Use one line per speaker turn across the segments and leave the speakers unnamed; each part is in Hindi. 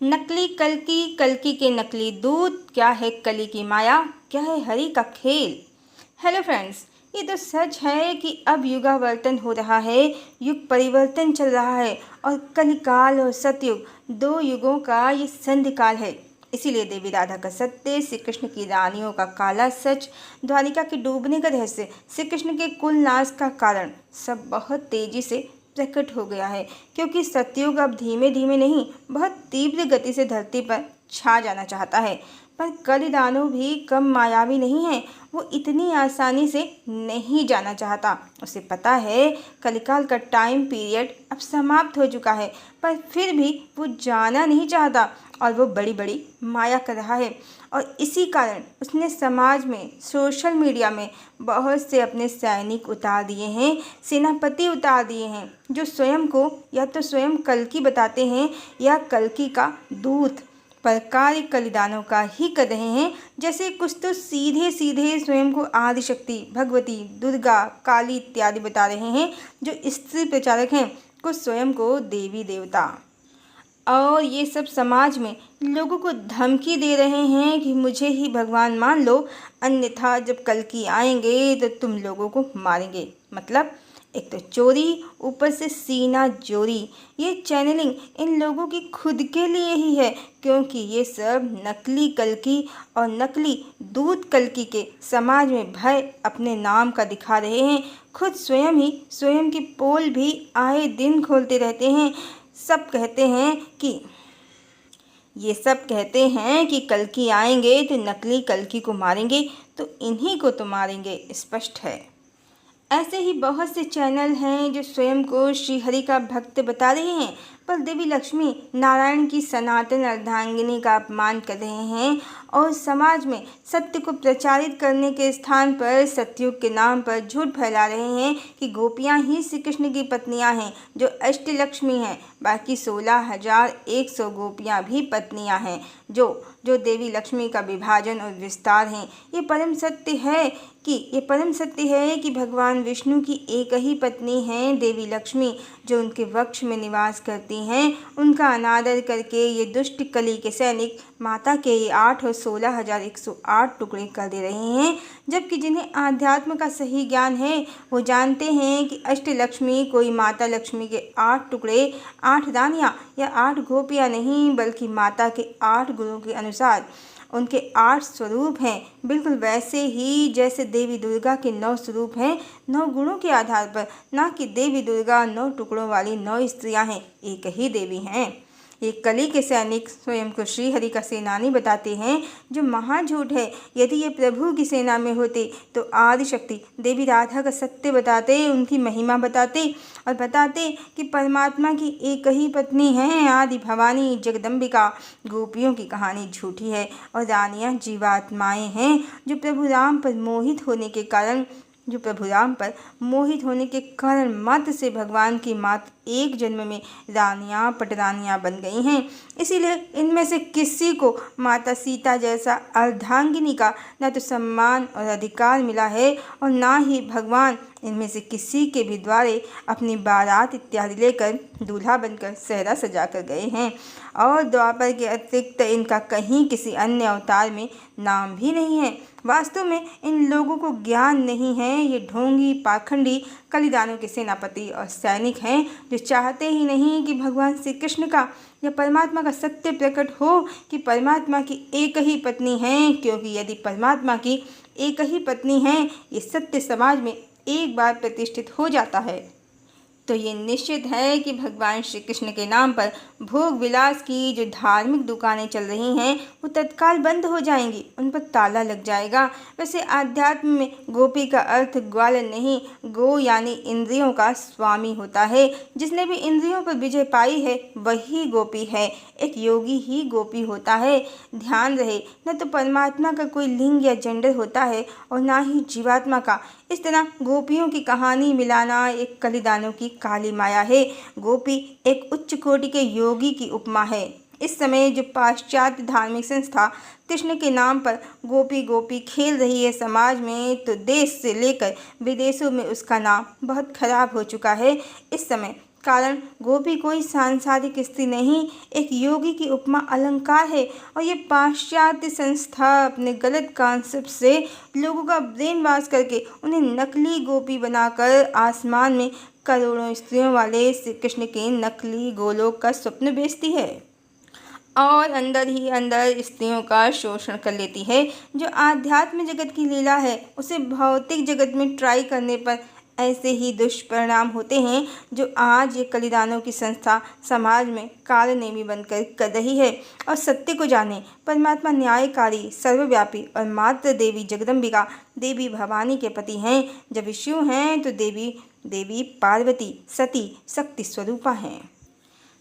नकली कल्कि, कल्कि के नकली दूत, क्या है कली की माया, क्या है हरि का खेल। हेलो फ्रेंड्स, ये तो सच है कि अब युगावर्तन हो रहा है, युग परिवर्तन चल रहा है और कलिकाल और सतयुग दो युगों का ये संधि काल है। इसीलिए देवी राधा का सत्य, श्री कृष्ण की रानियों का काला सच, द्वारिका के डूबने का रहस्य, श्री कृष्ण के कुल नाश का कारण सब बहुत तेजी से प्रकट हो गया है। क्योंकि सतयुग अब धीमे धीमे नहीं, बहुत तीव्र गति से धरती पर छा जाना चाहता है। पर कलिदानव भी कम मायावी नहीं है, वो इतनी आसानी से नहीं जाना चाहता। उसे पता है कलिकाल का टाइम पीरियड अब समाप्त हो चुका है, पर फिर भी वो जाना नहीं चाहता और वो बड़ी बड़ी माया कर रहा है। और इसी कारण उसने समाज में, सोशल मीडिया में बहुत से अपने सैनिक उतार दिए हैं, सेनापति उतार दिए हैं, जो स्वयं को या तो स्वयं कल्कि बताते हैं या कल्कि का दूत पर कार्य कलिदानों का ही कर रहे हैं। जैसे कुछ तो सीधे सीधे स्वयं को आदिशक्ति, भगवती, दुर्गा, काली इत्यादि बता रहे हैं, जो स्त्री प्रचारक हैं, कुछ स्वयं को देवी देवता। और ये सब समाज में लोगों को धमकी दे रहे हैं कि मुझे ही भगवान मान लो, अन्यथा जब कल्कि आएंगे तो तुम लोगों को मारेंगे। मतलब एक तो चोरी, ऊपर से सीना जोरी। ये चैनलिंग इन लोगों की खुद के लिए ही है, क्योंकि ये सब नकली कल्कि और नकली दूत कल्कि के समाज में भय अपने नाम का दिखा रहे हैं। खुद स्वयं की पोल भी आए दिन खोलते रहते हैं। ये सब कहते हैं कि कल्कि आएंगे तो नकली कल्कि को मारेंगे, तो इन्हीं को तो मारेंगे, स्पष्ट है। ऐसे ही बहुत से चैनल हैं जो स्वयं को श्रीहरि का भक्त बता रहे हैं, पर देवी लक्ष्मी नारायण की सनातन अर्धांगिनी का अपमान कर रहे हैं और समाज में सत्य को प्रचारित करने के स्थान पर सतयुग के नाम पर झूठ फैला रहे हैं कि गोपियां ही श्री कृष्ण की पत्नियां हैं, जो अष्टलक्ष्मी हैं। बाकी 16,100 गोपियां भी पत्नियां हैं, जो देवी लक्ष्मी का विभाजन और विस्तार हैं। ये परम सत्य है कि भगवान विष्णु की एक ही पत्नी है देवी लक्ष्मी, जो उनके वक्ष में निवास करती हैं। उनका अनादर करके ये दुष्ट कली के सैनिक माता के 8 और 16,108 टुकड़े कर दे रहे हैं। जबकि जिन्हें आध्यात्म का सही ज्ञान है, वो जानते हैं कि अष्टलक्ष्मी कोई माता लक्ष्मी के 8 टुकड़े, 8 रानियाँ या 8 गोपियाँ नहीं, बल्कि माता के 8 गुणों के अनुसार उनके 8 स्वरूप हैं। बिल्कुल वैसे ही जैसे देवी दुर्गा के 9 स्वरूप हैं, 9 गुणों के आधार पर, ना कि देवी दुर्गा 9 टुकड़ों वाली 9 स्त्रियां हैं, एक ही देवी हैं। ये कली के सैनिक स्वयं को श्रीहरि का सेनानी बताते हैं, जो महा झूठ है। यदि ये प्रभु की सेना में होते तो आदिशक्ति देवी राधा का सत्य बताते, उनकी महिमा बताते और बताते कि परमात्मा की एक ही पत्नी है, आदि भवानी जगदम्बिका। गोपियों की कहानी झूठी है और रानियां जीवात्माएं हैं, जो प्रभु राम पर मोहित होने के कारण मात्र से भगवान की मात्र एक जन्म में रानियां, पटरानियां बन गई हैं। इसीलिए इनमें से किसी को माता सीता जैसा अर्धांगिनी का न तो सम्मान और अधिकार मिला है, और ना ही भगवान इनमें से किसी के भी द्वारे अपनी बारात इत्यादि लेकर दूल्हा बनकर सेहरा सजा कर गए हैं। और द्वापर के अतिरिक्त इनका कहीं किसी अन्य अवतार में नाम भी नहीं है। वास्तव में इन लोगों को ज्ञान नहीं है। ये ढोंगी, पाखंडी, कलिदानों के सेनापति और सैनिक हैं, जो चाहते ही नहीं कि भगवान श्री कृष्ण का या परमात्मा का सत्य प्रकट हो कि परमात्मा की एक ही पत्नी है। क्योंकि यदि परमात्मा की एक ही पत्नी है, ये सत्य समाज में एक बार प्रतिष्ठित हो जाता है, तो ये निश्चित है कि भगवान श्री कृष्ण के नाम पर भोग विलास की जो धार्मिक दुकानें चल रही हैं, वो तत्काल बंद हो जाएंगी, उन पर ताला लग जाएगा। वैसे आध्यात्म में गोपी का अर्थ ग्वालन नहीं, गो यानी इंद्रियों का स्वामी होता है। जिसने भी इंद्रियों पर विजय पाई है, वही गोपी है। एक योगी ही गोपी होता है। ध्यान रहे, न तो परमात्मा का कोई लिंग या जेंडर होता है और ना ही जीवात्मा का। इस तरह गोपियों की कहानी मिलाना एक कलिदानों की काली माया है। गोपी एक उच्च कोटि के योगी की उपमा है। इस समय जो पाश्चात्य धार्मिक संस्था कृष्ण के नाम पर गोपी गोपी खेल रही है समाज में, तो देश से लेकर विदेशों में उसका नाम बहुत खराब हो चुका है। इस समय कारण गोपी कोई सांसारिक स्त्री नहीं, एक योगी की उपमा अलंकार है। और ये पाश्चात्य संस्था अपने गलत कॉन्सेप्ट से लोगों का ब्रेन वॉश करके उन्हें नकली गोपी बनाकर आसमान में करोड़ों स्त्रियों वाले श्री कृष्ण के नकली गोलोक का स्वप्न बेचती है और अंदर ही अंदर स्त्रियों का शोषण कर लेती है। जो आध्यात्म जगत की लीला है उसे भौतिक जगत में ट्राई करने पर ऐसे ही दुष्परिणाम होते हैं जो आज ये कलिदानों की संस्था समाज में कालनेमी बनकर कर रही है। और सत्य को जाने, परमात्मा न्यायकारी, सर्वव्यापी और मात्र देवी जगदम्बिका देवी भवानी के पति हैं। जब विष्णु हैं तो देवी पार्वती सती शक्ति स्वरूपा हैं।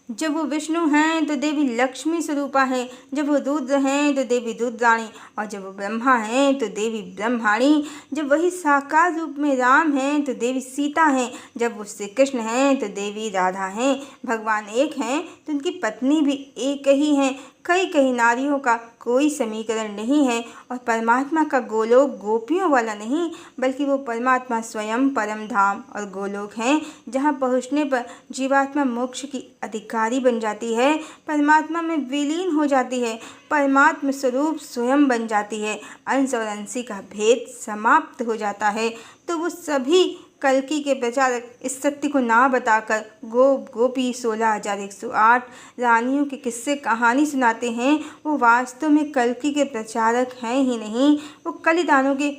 जब वो विष्णु हैं तो देवी लक्ष्मी स्वरूपा हैं। जब वो रुद्र हैं तो देवी रुद्राणी, और जब वो ब्रह्मा हैं तो देवी ब्रह्माणी। जब वही साकार रूप में राम हैं तो देवी सीता हैं। जब वो श्री कृष्ण हैं तो देवी राधा हैं। भगवान एक हैं तो उनकी पत्नी भी एक ही हैं। कई नारियों का कोई समीकरण नहीं है। और परमात्मा का गोलोक गोपियों वाला नहीं, बल्कि वो परमात्मा स्वयं परम धाम और गोलोक हैं, जहाँ पहुँचने पर जीवात्मा मोक्ष की अधिकारी बन जाती है, परमात्मा में विलीन हो जाती है, परमात्म स्वरूप स्वयं बन जाती है, अंश और अंशी का भेद समाप्त हो जाता है। तो वो सभी कल्कि के प्रचारक इस सत्य को ना बताकर गोपी 16,108 रानियों के किस्से कहानी सुनाते हैं, वो वास्तव में कल्कि के प्रचारक हैं ही नहीं, वो कलिदानों के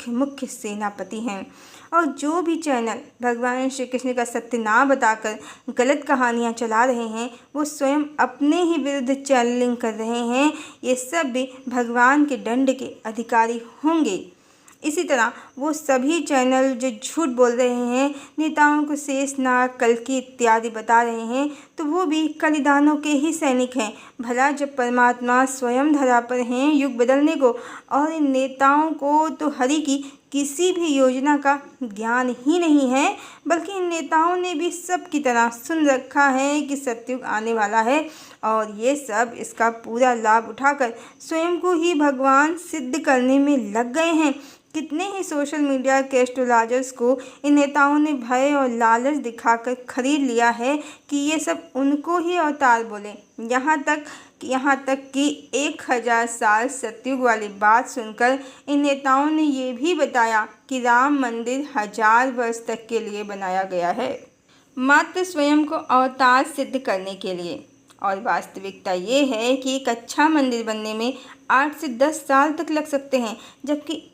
मुख्य सेनापति हैं। और जो भी चैनल भगवान श्री कृष्ण का सत्य ना बताकर गलत कहानियाँ चला रहे हैं, वो स्वयं अपने ही विरुद्ध चैनलिंग कर रहे हैं। ये सब भी भगवान के दंड के अधिकारी होंगे। इसी तरह वो सभी चैनल जो झूठ बोल रहे हैं, नेताओं को शेषनाग, कल्कि इत्यादि बता रहे हैं, तो वो भी कलिदानों के ही सैनिक हैं। भला जब परमात्मा स्वयं धरा पर हैं युग बदलने को, और इन नेताओं को तो हरि की किसी भी योजना का ज्ञान ही नहीं है, बल्कि इन नेताओं ने भी सब की तरह सुन रखा है कि सतयुग आने वाला है, और ये सब इसका पूरा लाभ उठाकर स्वयं को ही भगवान सिद्ध करने में लग गए हैं। कितने ही सोशल मीडिया के एस्ट्रोलॉजर्स को इन नेताओं ने भय और लालच दिखाकर खरीद लिया है कि ये सब उनको ही अवतार बोले। यहाँ तक कि 1000 साल सतयुग वाली बात सुनकर इन नेताओं ने ये भी बताया कि राम मंदिर 1000 वर्ष तक के लिए बनाया गया है, मात्र स्वयं को अवतार सिद्ध करने के लिए। और वास्तविकता ये है कि एक अच्छा मंदिर बनने में 8 से 10 साल तक लग सकते हैं, जबकि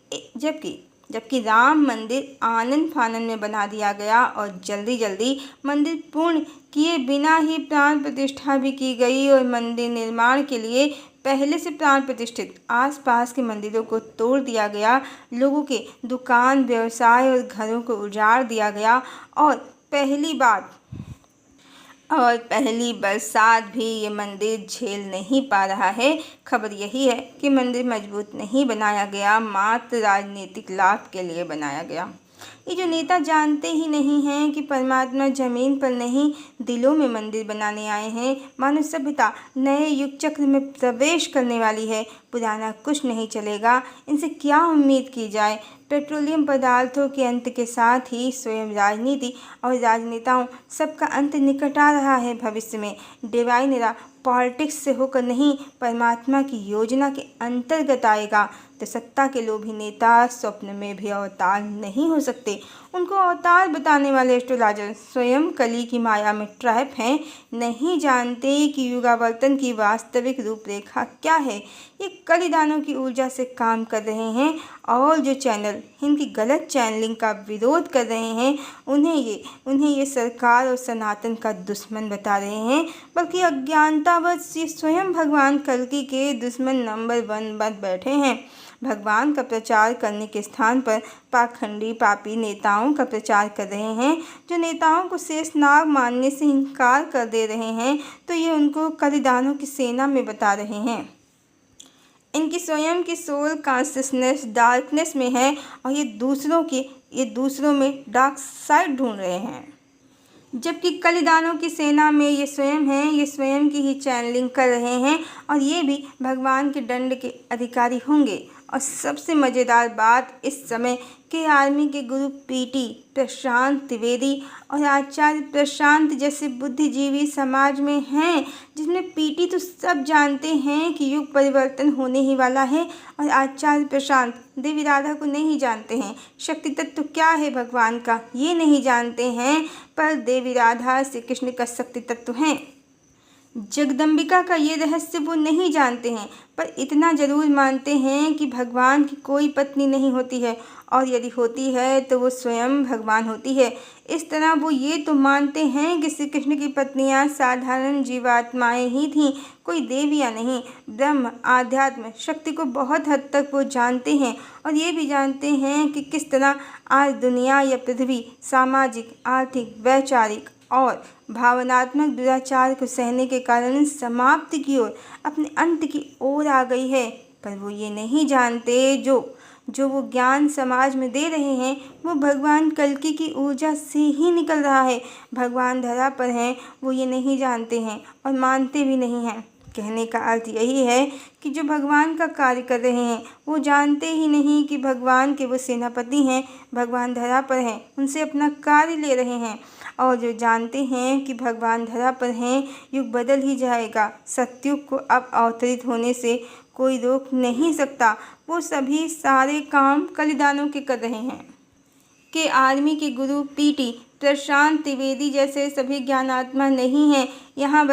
राम मंदिर आनन फानन में बना दिया गया और जल्दी मंदिर पूर्ण किए बिना ही प्राण प्रतिष्ठा भी की गई। और मंदिर निर्माण के लिए पहले से प्राण प्रतिष्ठित आसपास के मंदिरों को तोड़ दिया गया, लोगों के दुकान, व्यवसाय और घरों को उजाड़ दिया गया, और पहली बरसात भी ये मंदिर झेल नहीं पा रहा है। खबर यही है कि मंदिर मजबूत नहीं बनाया गया, मात्र राजनीतिक लाभ के लिए बनाया गया। ये जो नेता जानते ही नहीं हैं कि परमात्मा जमीन पर नहीं, दिलों में मंदिर बनाने आए हैं। मानव सभ्यता नए युग चक्र में प्रवेश करने वाली है, पुराना कुछ नहीं चलेगा। इनसे क्या उम्मीद की जाए? पेट्रोलियम पदार्थों के अंत के साथ ही स्वयं राजनीति और राजनेताओं सबका अंत निकट आ रहा है। भविष्य में डिवाइन एरा पॉलिटिक्स से होकर नहीं, परमात्मा की योजना के अंतर्गत आएगा। तो सत्ता के लोभी नेता स्वप्न में भी अवतार नहीं हो सकते। उनको अवतार बताने वाले एस्ट्रोलॉजर स्वयं कली की माया में ट्रैप हैं, नहीं जानते कि युगावर्तन की वास्तविक रूपरेखा क्या है। ये कलिदानों की ऊर्जा से काम कर रहे हैं, और जो चैनल इनकी गलत चैनलिंग का विरोध कर रहे हैं, उन्हें ये सरकार और सनातन का दुश्मन बता रहे हैं, बल्कि अज्ञानतावश ये स्वयं भगवान कल्कि के दुश्मन नंबर 1 बन बैठे हैं। भगवान का प्रचार करने के स्थान पर पाखंडी पापी नेताओं का प्रचार कर रहे हैं, जो नेताओं को शेषनाग मानने से इनकार कर दे रहे हैं। तो ये उनको कलिदानों की सेना में बता रहे हैं। इनकी स्वयं की सोल कॉन्शियसनेस डार्कनेस में है, और ये दूसरों में डार्क साइड ढूंढ रहे हैं। जबकि कलिदानों की सेना में ये स्वयं हैं, ये स्वयं की ही चैनलिंग कर रहे हैं, और ये भी भगवान के दंड के अधिकारी होंगे। और सबसे मज़ेदार बात, इस समय के आर्मी के गुरु पीटी प्रशांत त्रिवेदी और आचार्य प्रशांत जैसे बुद्धिजीवी समाज में हैं, जिसमें पीटी तो सब जानते हैं कि युग परिवर्तन होने ही वाला है, और आचार्य प्रशांत देवी राधा को नहीं जानते हैं, शक्ति तत्व क्या है भगवान का ये नहीं जानते हैं, पर देवी राधा श्री कृष्ण का शक्ति तत्व हैं। जगदम्बिका का ये रहस्य वो नहीं जानते हैं, पर इतना जरूर मानते हैं कि भगवान की कोई पत्नी नहीं होती है, और यदि होती है तो वो स्वयं भगवान होती है। इस तरह वो ये तो मानते हैं कि श्री कृष्ण की पत्नियां साधारण जीवात्माएं ही थीं, कोई देवियां नहीं। ब्रह्म, आध्यात्म, शक्ति को बहुत हद तक वो जानते हैं, और ये भी जानते हैं कि किस तरह आज दुनिया या पृथ्वी सामाजिक, आर्थिक, वैचारिक और भावनात्मक दुराचार को सहने के कारण समाप्ति की ओर, अपने अंत की ओर आ गई है। पर वो ये नहीं जानते, जो वो ज्ञान समाज में दे रहे हैं वो भगवान कल्कि की ऊर्जा से ही निकल रहा है। भगवान धरा पर हैं, वो ये नहीं जानते हैं और मानते भी नहीं हैं। कहने का अर्थ यही है कि जो भगवान का कार्य कर रहे हैं वो जानते ही नहीं कि भगवान के वो सेनापति हैं, भगवान धरा पर हैं, उनसे अपना कार्य ले रहे हैं। और जो जानते हैं कि भगवान धरा पर हैं, युग बदल ही जाएगा, सतयुग को अब अवतरित होने से कोई रोक नहीं सकता। वो सभी सारे काम कलिदानों के कर रहे हैं। के आर्मी के गुरु पीटी प्रशांत त्रिवेदी जैसे सभी ज्ञानात्मा नहीं हैं यहाँ।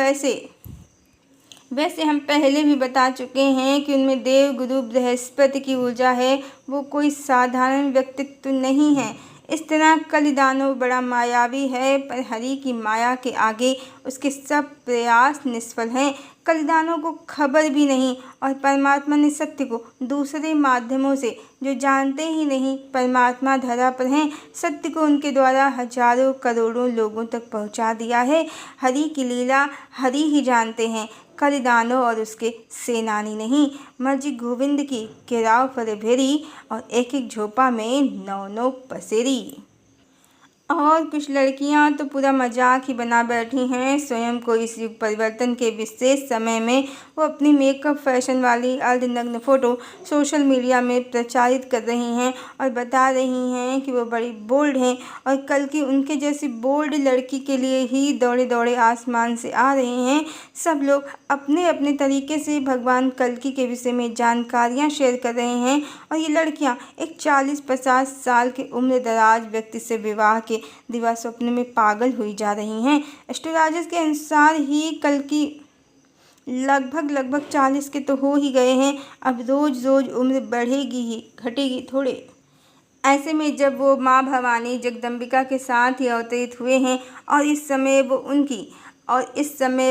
वैसे हम पहले भी बता चुके हैं कि उनमें देव गुरु बृहस्पति की ऊर्जा है, वो कोई साधारण व्यक्तित्व नहीं है। इस तरह कलिदानव बड़ा मायावी है, पर हरि की माया के आगे उसके सब प्रयास निष्फल हैं। कलिदानव को खबर भी नहीं, और परमात्मा ने सत्य को दूसरे माध्यमों से, जो जानते ही नहीं परमात्मा धरा पर हैं, सत्य को उनके द्वारा हजारों करोड़ों लोगों तक पहुंचा दिया है। हरि की लीला हरि ही जानते हैं, कलिदानव और उसके सेनानी नहीं। मर्जी गोविंद की केराव फरे भेरी, और एक एक झोपा में 9 पसेरी। और कुछ लड़कियां तो पूरा मजाक ही बना बैठी हैं स्वयं को। इस युग परिवर्तन के विशेष समय में वो अपनी मेकअप फैशन वाली अर्धनग्न फ़ोटो सोशल मीडिया में प्रचारित कर रही हैं और बता रही हैं कि वो बड़ी बोल्ड हैं, और कल की उनके जैसी बोल्ड लड़की के लिए ही दौड़े दौड़े आसमान से आ रहे हैं। सब लोग अपने अपने तरीके से भगवान कल्कि के विषय में जानकारियाँ शेयर कर रहे हैं, और ये लड़कियाँ एक 40-50 साल के उम्र दराज व्यक्ति से विवाह के दिवा स्वप्न में पागल हुई जा रही हैं। एस्ट्रोलॉजर्स के अनुसार ही कल्कि लगभग 40 के तो हो ही गए हैं। अब रोज रोज उम्र बढ़ेगी ही, घटेगी थोड़े। ऐसे में जब वो माँ भवानी जगदम्बिका के साथ ही अवतरित हुए हैं, और इस समय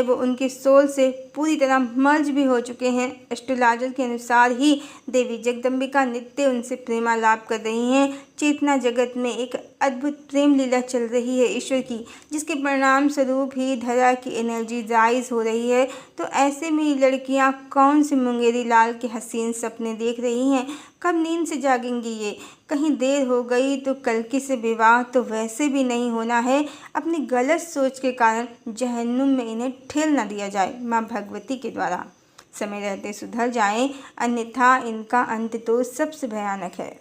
वो उनकी सोल से पूरी तरह मर्ज भी हो चुके हैं। एस्ट्रोलॉजर के अनुसार ही देवी जगदम्बिका नित्य उनसे प्रेमालाप कर रही हैं। चेतना जगत में एक अद्भुत प्रेम लीला चल रही है ईश्वर की, जिसके परिणाम स्वरूप ही धरा की एनर्जी राइज हो रही है। तो ऐसे में लड़कियां कौन सी मुंगेरी लाल के हसीन सपने देख रही हैं? कब नींद से जागेंगी ये? कहीं देर हो गई तो कल्कि से विवाह तो वैसे भी नहीं होना है। अपनी गलत सोच के कारण जहन्नुम में इन्हें ठेल न दिया जाए माँ भगवती के द्वारा। समय रहते सुधर जाएं, अन्यथा इनका अंत तो सबसे भयानक है।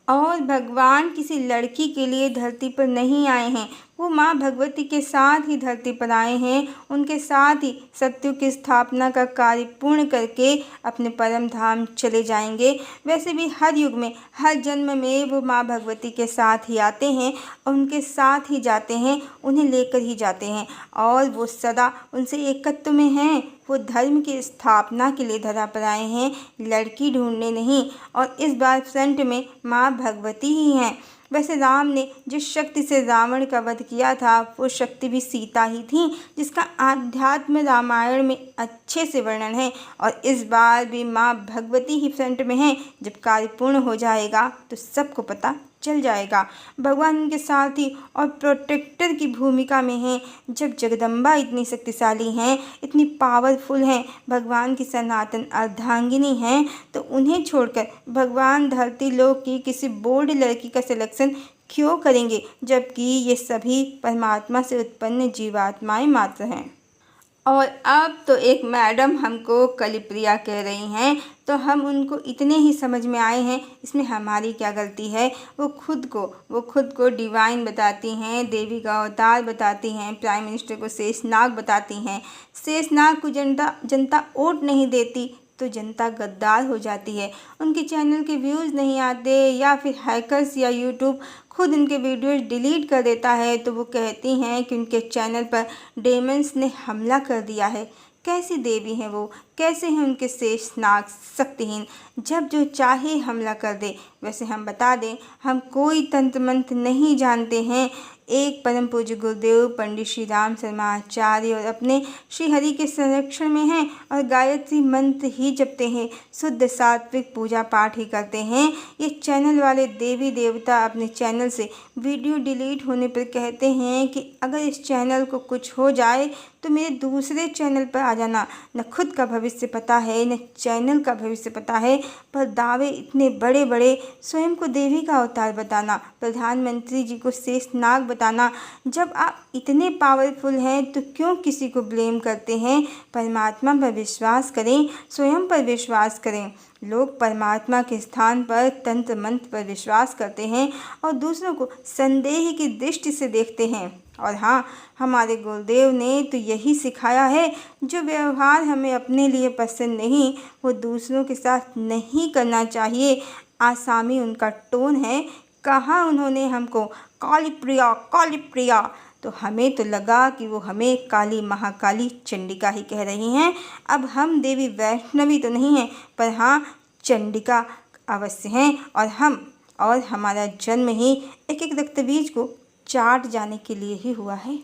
और भगवान किसी लड़की के लिए धरती पर नहीं आए हैं, वो माँ भगवती के साथ ही धरती पर आए हैं। उनके साथ ही सतयुग की स्थापना का कार्य पूर्ण करके अपने परम धाम चले जाएंगे। वैसे भी हर युग में, हर जन्म में वो माँ भगवती के साथ ही आते हैं और उनके साथ ही जाते हैं, उन्हें लेकर ही जाते हैं, और वो सदा उनसे एकत्व में हैं। वो धर्म की स्थापना के लिए धरा पर आए हैं, लड़की ढूंढने नहीं, और इस बार फ्रंट में माँ भगवती ही हैं। वैसे राम ने जिस शक्ति से रावण का वध किया था, वो शक्ति भी सीता ही थी, जिसका आध्यात्म रामायण में अच्छे से वर्णन है। और इस बार भी माँ भगवती ही फ्रंट में हैं। जब कार्य पूर्ण हो जाएगा तो सबको पता चल जाएगा। भगवान उनके साथ ही और प्रोटेक्टर की भूमिका में हैं। जब जगदम्बा इतनी शक्तिशाली हैं, इतनी पावरफुल हैं, भगवान की सनातन अर्धांगिनी हैं, तो उन्हें छोड़कर भगवान धरती लोक की किसी बोल्ड लड़की का सिलेक्शन क्यों करेंगे, जबकि ये सभी परमात्मा से उत्पन्न जीवात्माएं मात्र हैं। और अब तो एक मैडम हमको कलिप्रिया कह रही हैं, तो हम उनको इतने ही समझ में आए हैं, इसमें हमारी क्या गलती है। वो खुद को डिवाइन बताती हैं, देवी का अवतार बताती हैं, प्राइम मिनिस्टर को शेषनाग बताती हैं। शेषनाग को जनता वोट नहीं देती तो जनता गद्दार हो जाती है। उनके चैनल के व्यूज़ नहीं आते या फिर हैकर्स या यूट्यूब खुद उनके वीडियोज डिलीट कर देता है तो वो कहती हैं कि उनके चैनल पर डेमन्स ने हमला कर दिया है। कैसी देवी हैं वो, कैसे हैं उनके शेषनाग शक्तिहीन, जब जो चाहे हमला कर दे। वैसे हम बता दें, हम कोई तंत्र मंत्र नहीं जानते हैं। एक परम पूज्य गुरुदेव पंडित श्री राम शर्मा आचार्य और अपने श्री हरि के संरक्षण में हैं और गायत्री मंत्र ही जपते हैं, शुद्ध सात्विक पूजा पाठ ही करते हैं। ये चैनल वाले देवी देवता अपने चैनल से वीडियो डिलीट होने पर कहते हैं कि अगर इस चैनल को कुछ हो जाए तो मेरे दूसरे चैनल पर आ जाना। न खुद का भविष्य पता है न चैनल का भविष्य पता है, पर दावे इतने बड़े बड़े, स्वयं को देवी का अवतार बताना, प्रधानमंत्री जी को शेषनाग बताना। जब आप इतने पावरफुल हैं तो क्यों किसी को ब्लेम करते हैं। परमात्मा पर विश्वास करें, स्वयं पर विश्वास करें। लोग परमात्मा के स्थान पर तंत्र मंत्र पर विश्वास करते हैं और दूसरों को संदेह की दृष्टि से देखते हैं। और हाँ, हमारे गुरुदेव ने तो यही सिखाया है, जो व्यवहार हमें अपने लिए पसंद नहीं वो दूसरों के साथ नहीं करना चाहिए। आसामी उनका टोन है। कहा उन्होंने हमको काली प्रिया, तो हमें तो लगा कि वो हमें काली महाकाली चंडिका ही कह रही हैं। अब हम देवी वैष्णवी तो नहीं हैं, पर हाँ चंडिका अवश्य हैं। और हमारा जन्म ही एक रक्तबीज को चाट जाने के लिए ही हुआ है।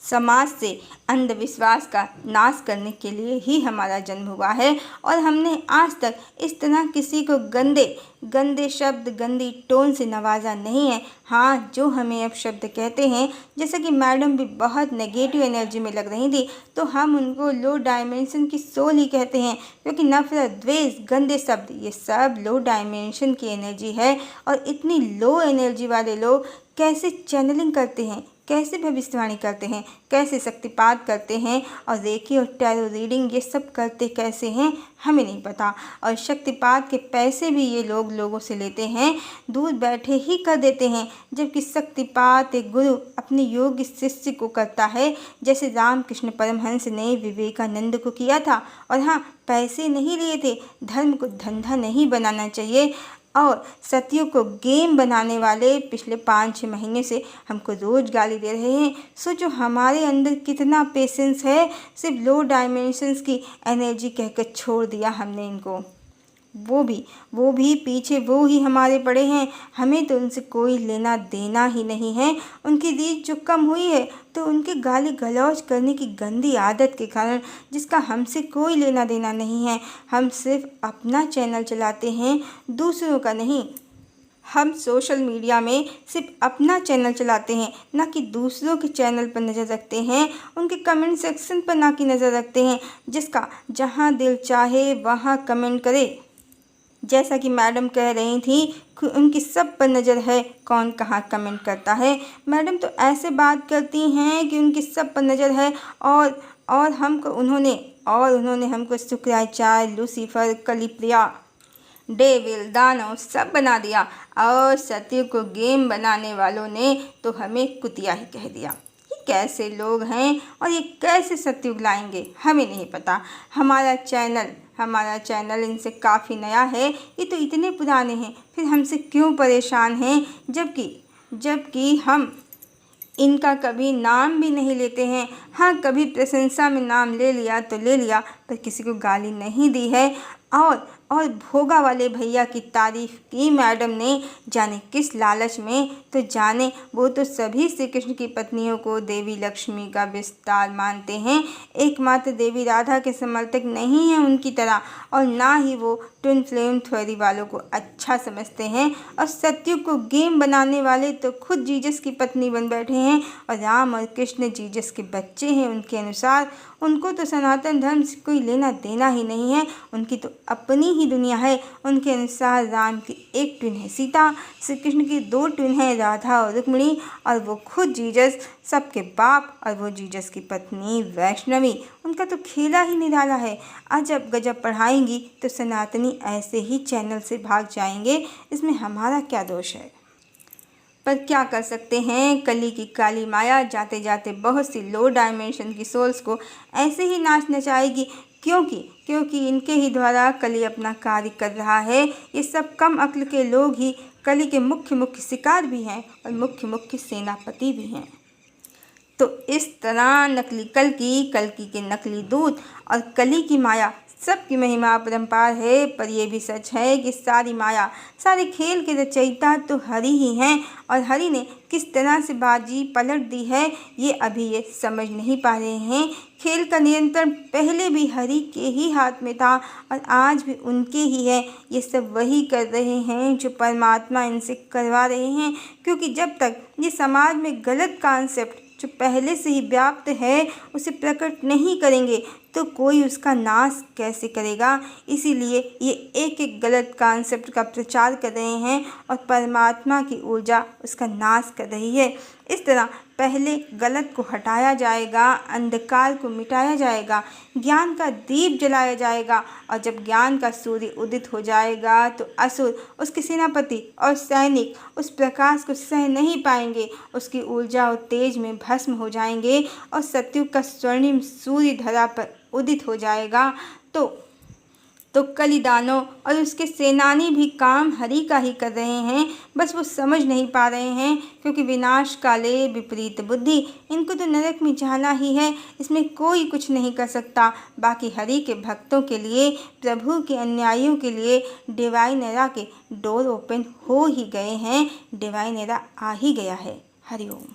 समाज से अंधविश्वास का नाश करने के लिए ही हमारा जन्म हुआ है और हमने आज तक इस तरह किसी को गंदे शब्द, गंदी टोन से नवाजा नहीं है। हाँ, जो हमें अब शब्द कहते हैं, जैसे कि मैडम भी बहुत नेगेटिव एनर्जी में लग रही थी, तो हम उनको लो डायमेंशन की सोल ही कहते हैं, क्योंकि नफरत, द्वेष, गंदे शब्द, ये सब लो डायमेंशन की एनर्जी है। और इतनी लो एनर्जी वाले लोग कैसे चैनलिंग करते हैं, कैसे भविष्यवाणी करते हैं, कैसे शक्तिपात करते हैं और रेकी और टैरो रीडिंग ये सब करते कैसे हैं, हमें नहीं पता। और शक्तिपात के पैसे भी ये लोगों से लेते हैं, दूर बैठे ही कर देते हैं। जबकि शक्तिपात एक गुरु अपने योग्य शिष्य को करता है, जैसे रामकृष्ण परमहंस ने विवेकानंद को किया था। और हाँ, पैसे नहीं लिए थे। धर्म को धंधा नहीं बनाना चाहिए। और सतियों को गेम बनाने वाले पिछले 5-6 महीने से हमको रोज़ गाली दे रहे हैं। सोचो हमारे अंदर कितना पेशेंस है, सिर्फ लो डायमेंशंस की एनर्जी कहकर छोड़ दिया हमने इनको। वो भी पीछे वो ही हमारे पड़े हैं। हमें तो उनसे कोई लेना देना ही नहीं है। उनकी रीच जो कम हुई है तो उनके गाली गलौज करने की गंदी आदत के कारण, जिसका हमसे कोई लेना देना नहीं है। हम सिर्फ अपना चैनल चलाते हैं, दूसरों का नहीं। हम सोशल मीडिया में सिर्फ अपना चैनल चलाते हैं, ना कि दूसरों के चैनल पर नज़र रखते हैं, उनके कमेंट सेक्शन पर ना कि नज़र रखते हैं। जिसका जहां दिल चाहे वहां कमेंट करे। जैसा कि मैडम कह रही थी कि उनकी सब पर नज़र है, कौन कहाँ कमेंट करता है। मैडम तो ऐसे बात करती हैं कि उनकी सब पर नज़र है। और उन्होंने हमको शुक्राचार्य, लूसीफर, कलिप्रिया, डेविल, दानव सब बना दिया। और सत्य को गेम बनाने वालों ने तो हमें कुतिया ही कह दिया। ये कैसे लोग हैं और ये कैसे सत्युग लाएंगे, हमें नहीं पता। हमारा चैनल इनसे काफ़ी नया है। ये तो इतने पुराने हैं, फिर हमसे क्यों परेशान हैं, जबकि हम इनका कभी नाम भी नहीं लेते हैं। हाँ, कभी प्रशंसा में नाम ले लिया तो ले लिया, पर किसी को गाली नहीं दी है। और भोगा वाले भैया की तारीफ की मैडम ने, जाने किस लालच में। तो जाने वो तो सभी श्री कृष्ण की पत्नियों को देवी लक्ष्मी का विस्तार मानते हैं, एकमात्र देवी राधा के समर्थक नहीं हैं उनकी तरह। और ना ही वो ट्विन फ्लेम थ्योरी वालों को अच्छा समझते हैं। और सत्युग को गेम बनाने वाले तो खुद जीसस की पत्नी बन बैठे हैं, और राम और कृष्ण जीसस के बच्चे हैं उनके अनुसार। उनको तो सनातन धर्म से कोई लेना देना ही नहीं है। उनकी तो अपनी ही दुनिया है। उनके अनुसार राम की एक ट्विन है सीता, श्री कृष्ण की 2 ट्विन है राधा और रुक्मिणी, और वो खुद जीसस सबके बाप, और वो जीसस की पत्नी वैष्णवी। उनका तो खेला ही निराला है। अजब गजब पढ़ाएंगी तो सनातनी ऐसे ही चैनल से भाग जाएंगे। इसमें हमारा क्या दोष है? पर क्या कर सकते हैं, कली की काली माया जाते जाते बहुत सी लो डायमेंशन की सोल्स को ऐसे ही नाच नचाएगी। क्योंकि इनके ही द्वारा कली अपना कार्य कर रहा है। ये सब कम अक्ल के लोग ही कली के मुख्य शिकार भी हैं और मुख्य सेनापति भी हैं। तो इस तरह नकली कल्कि के नकली दूत और कली की माया सबकी महिमा अपरंपार है। पर यह भी सच है कि सारी माया, सारे खेल के रचयिता तो हरि ही हैं, और हरि ने किस तरह से बाजी पलट दी है ये अभी ये समझ नहीं पा रहे हैं। खेल का नियंत्रण पहले भी हरि के ही हाथ में था और आज भी उनके ही है। ये सब वही कर रहे हैं जो परमात्मा इनसे करवा रहे हैं। क्योंकि जब तक ये समाज में गलत कॉन्सेप्ट जो पहले से ही व्याप्त है उसे प्रकट नहीं करेंगे तो कोई उसका नाश कैसे करेगा। इसीलिए ये एक गलत कॉन्सेप्ट का प्रचार कर रहे हैं और परमात्मा की ऊर्जा उसका नाश कर रही है। इस तरह पहले गलत को हटाया जाएगा, अंधकार को मिटाया जाएगा, ज्ञान का दीप जलाया जाएगा, और जब ज्ञान का सूर्य उदित हो जाएगा तो असुर, उसके सेनापति और सैनिक उस प्रकाश को सह नहीं पाएंगे। उसकी ऊर्जा और तेज में भस्म हो जाएंगे और सत्युग का स्वर्णिम सूर्य धरा पर उदित हो जाएगा। तो कलिदानो और उसके सेनानी भी काम हरि का ही कर रहे हैं, बस वो समझ नहीं पा रहे हैं। क्योंकि विनाश काले विपरीत बुद्धि, इनको तो नरक में जाना ही है, इसमें कोई कुछ नहीं कर सकता। बाकी हरि के भक्तों के लिए, प्रभु के अनुयायियों के लिए डिवाइन एरा के डोर ओपन हो ही गए हैं, डिवाइन एरा आ ही गया है। हरि ओम।